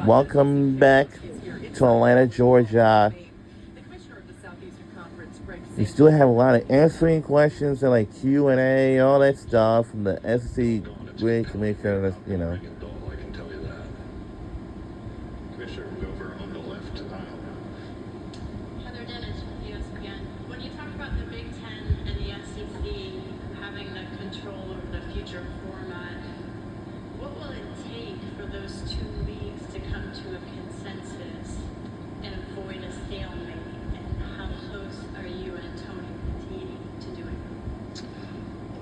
Welcome back to Atlanta, Georgia. We still have a lot of answering questions and like Q&A, all that stuff from the SEC Grid Commissioner, you know. I can tell you that. Commissioner over on the left aisle. Heather Dennis with ESPN. When you talk about the Big Ten and the SEC having the control over the future format, what will it take for those two leagues to come to a consensus and avoid a stalemate? And how close are you and Tony Petitti to doing that?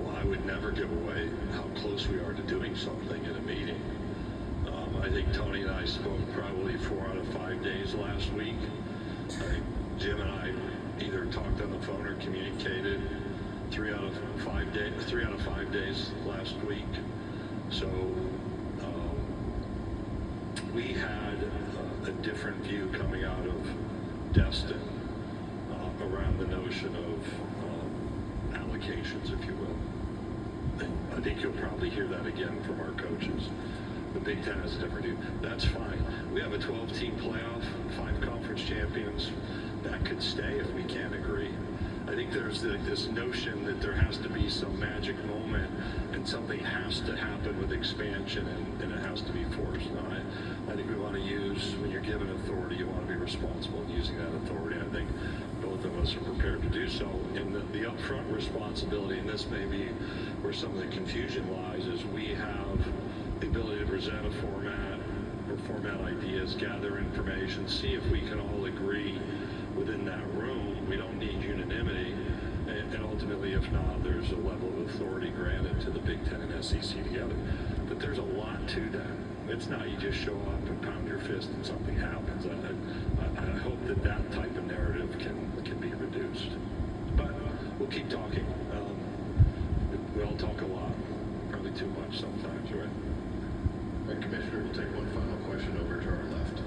Well, I would never give away how close we are to doing something in a meeting. I think Tony and I spoke probably 4 out of 5 days last week. I think Jim and I either talked on the phone or communicated 3 out of 5 days last week. So we had a different view coming out of Destin around the notion of allocations, if you will. And I think you'll probably hear that again from our coaches. The Big Ten has a different view. That's fine. We have a 12-team playoff, 5 conference champions. That could stay if we can't agree. I think there's this notion that there has to be some magic moment and something has to happen with expansion and it has to be forced. No, I think we want to use, when you're given authority, you want to be responsible in using that authority. I think both of us are prepared to do so. And the upfront responsibility, and this may be where some of the confusion lies, is we have the ability to present a format or format ideas, gather information, see if we can all agree within that room. We don't need unanimity, and ultimately, if not, there's a level of authority granted to the Big Ten and SEC together. But there's a lot to that. It's not you just show up and pound your fist and something happens. I hope that type of narrative can be reduced. But we'll keep talking. We all talk a lot, probably too much sometimes, right? All right, Commissioner, we'll take one final question over to our left.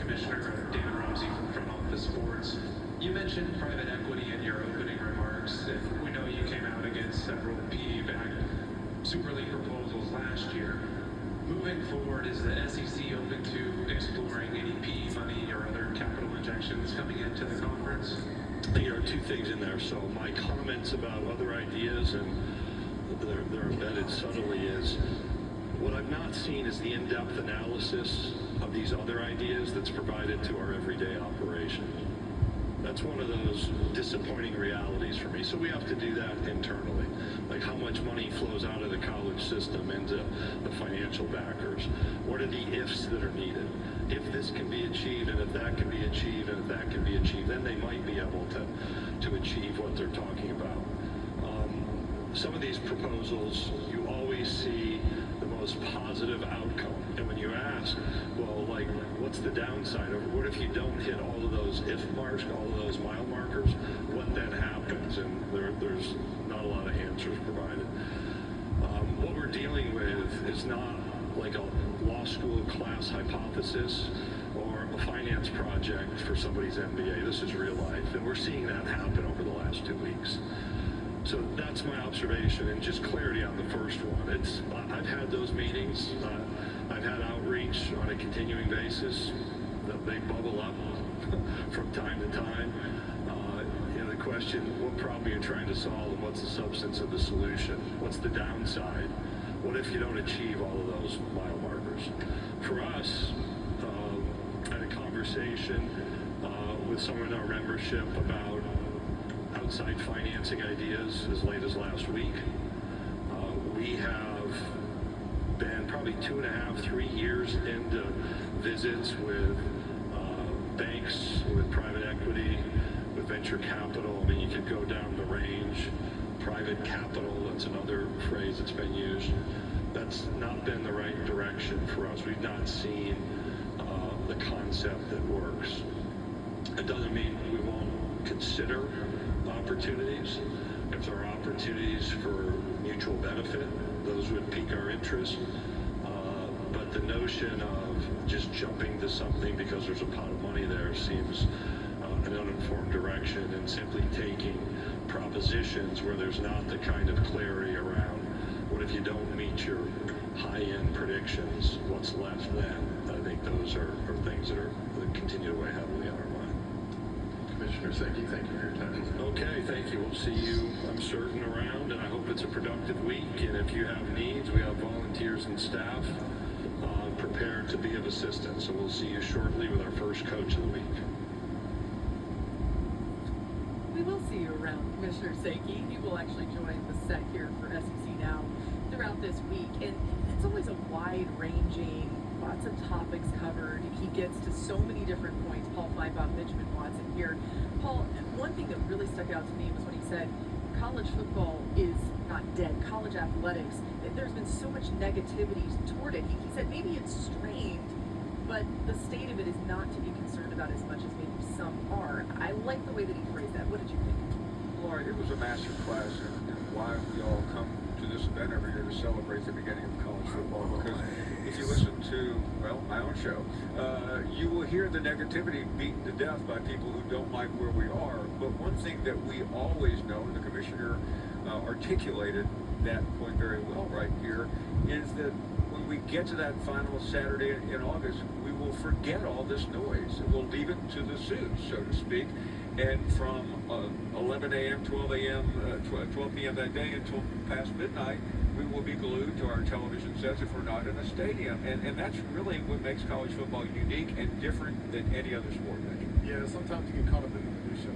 Commissioner Dan Romsey from Front Office Sports. You mentioned private equity in your opening remarks, and we know you came out against several PE-backed Super League proposals last year. Moving forward, is the SEC open to exploring any PE money or other capital injections coming into the conference? I think there are 2 things in there. So my comments about other ideas, and they're embedded subtly, is what I've not seen is the in-depth analysis of these other ideas that's provided to our everyday operation. That's one of those disappointing realities for me. So we have to do that internally. Like how much money flows out of the college system into the financial backers? What are the ifs that are needed? If this can be achieved, and if that can be achieved, and if that can be achieved, then they might be able to achieve what they're talking about. Some of these proposals, you always see the most positive outcome. And when you ask, well, like, what's the downside? Or what if you don't hit all of those if marks, all of those mile markers? What then happens? And there's not a lot of answers provided. What we're dealing with is not like a law school class hypothesis or a finance project for somebody's MBA. This is real life. And we're seeing that happen over the last 2 weeks. So that's my observation, and just clarity on the first one. I've had those meetings. I've had outreach on a continuing basis. They bubble up from time to time. The question, what problem are you trying to solve, and what's the substance of the solution? What's the downside? What if you don't achieve all of those mile markers? For us, I had a conversation with someone in our membership about outside financing ideas as late as last week. We have been probably 2.5, 3 years into visits with banks, with private equity, with venture capital. I mean, you could go down the range. Private capital, that's another phrase that's been used. That's not been the right direction for us. We've not seen the concept that works. It doesn't mean we won't consider opportunities. If there are opportunities for mutual benefit, those would pique our interest. But the notion of just jumping to something because there's a pot of money there seems an uninformed direction, and simply taking propositions where there's not the kind of clarity around what if you don't meet your high-end predictions, what's left then. I think those are things that continue to weigh heavily on our mind. Commissioner Sankey, thank you for your time. Okay, thank you. We'll see you, I'm certain, around, and I hope it's a productive week. And if you have needs, we have volunteers and staff prepared to be of assistance. So we'll see you shortly with our first coach of the week. We will see you around, Commissioner Sankey. He will actually join the set here for SEC Now throughout this week. And it's always a wide-ranging, lots of topics covered. He gets to so many different points. Paul Feinbaum, Benjamin Watson here. Paul, one thing that really stuck out to me was when he said college football is not dead. College athletics, there's been so much negativity toward it. He said maybe it's strained, but the state of it is not to be concerned about as much as maybe some are. I like the way that he phrased that. What did you think? Laura, it was a master class in why we all come to this event every year to celebrate the beginning of college football. Because if you listen to, well, my own show, you will hear the negativity beaten to death by people who don't like where we are. But one thing that we always know, and the commissioner articulated that point very well right here, is that when we get to that final Saturday in August, we will forget all this noise. We'll leave it to the suits, so to speak. And from 11 a.m., 12 a.m., 12 p.m. that day until past midnight, we will be glued to our television sets if we're not in a stadium. And that's really what makes college football unique and different than any other sport. Yeah, sometimes you get caught up in the minutia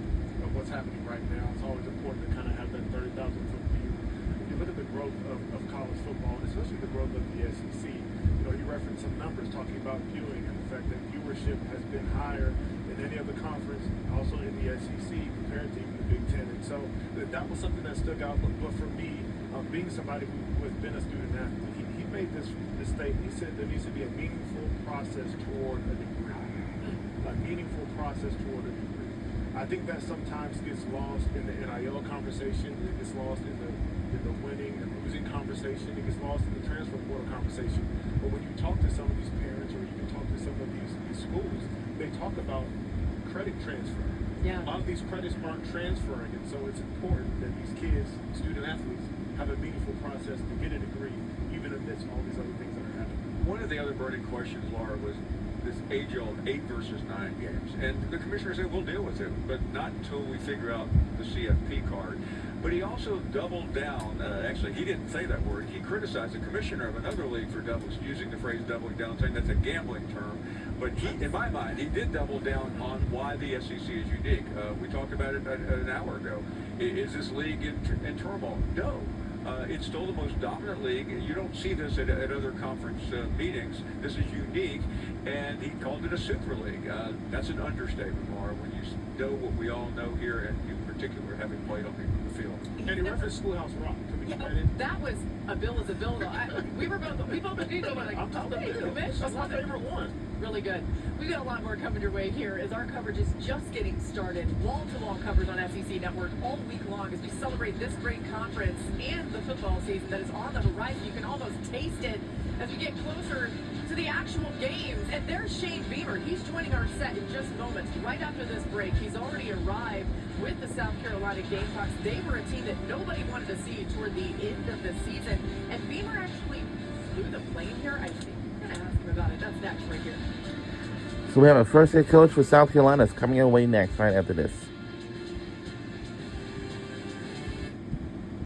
of what's happening right now. It's always important to kind of have that 30,000-foot view. If you look at the growth of college football, and especially the growth of the SEC, you know, he referenced some numbers talking about viewing and the fact that viewership has been higher than any other conference, also in the SEC, compared to even the Big Ten. And so that was something that stuck out. But for me, being somebody who has been a student athlete, he made this statement. He said there needs to be a meaningful process toward a degree. A meaningful process toward a degree. I think that sometimes gets lost in the NIL conversation. It gets lost in the winning and losing conversation. It gets lost in the transfer portal conversation. But when you talk to some of these parents, or you can talk to some of these schools, they talk about credit transfer. Yeah. A lot of these credits aren't transferring, and so it's important that these kids, student athletes, have a meaningful process to get a degree, even amidst all these other things that are happening. One of the other burning questions, Laura, was this age-old 8 versus 9 games. And the commissioner said, we'll deal with it, but not until we figure out the CFP card. But he also doubled down. Actually, he didn't say that word. He criticized the commissioner of another league for using the phrase doubling down, saying that's a gambling term. But he, in my mind, he did double down on why the SEC is unique. We talked about it an hour ago. Is this league in turmoil? No. It's still the most dominant league. You don't see this at other conference meetings. This is unique, and he called it a super league. That's an understatement, Laura, when you know what we all know here, and in particular, having played on the field. And he referenced Schoolhouse Rock. That was a bill is a bill. We both agreed on it. I'm talking about that's my favorite one. Really good. We got a lot more coming your way here as our coverage is just getting started. Wall-to-wall coverage on SEC Network all week long as we celebrate this great conference and the football season that is on the horizon. You can almost taste it as we get closer to the actual games. And there's Shane Beamer. He's joining our set in just moments. Right after this break, he's already arrived with the South Carolina Gamecocks. They were a team that nobody wanted to see toward the end of the season. And Beamer actually flew the plane here. I think we're going to ask him about it. That's next right here. So we have a first head coach for South Carolina that's coming our way next, right after this.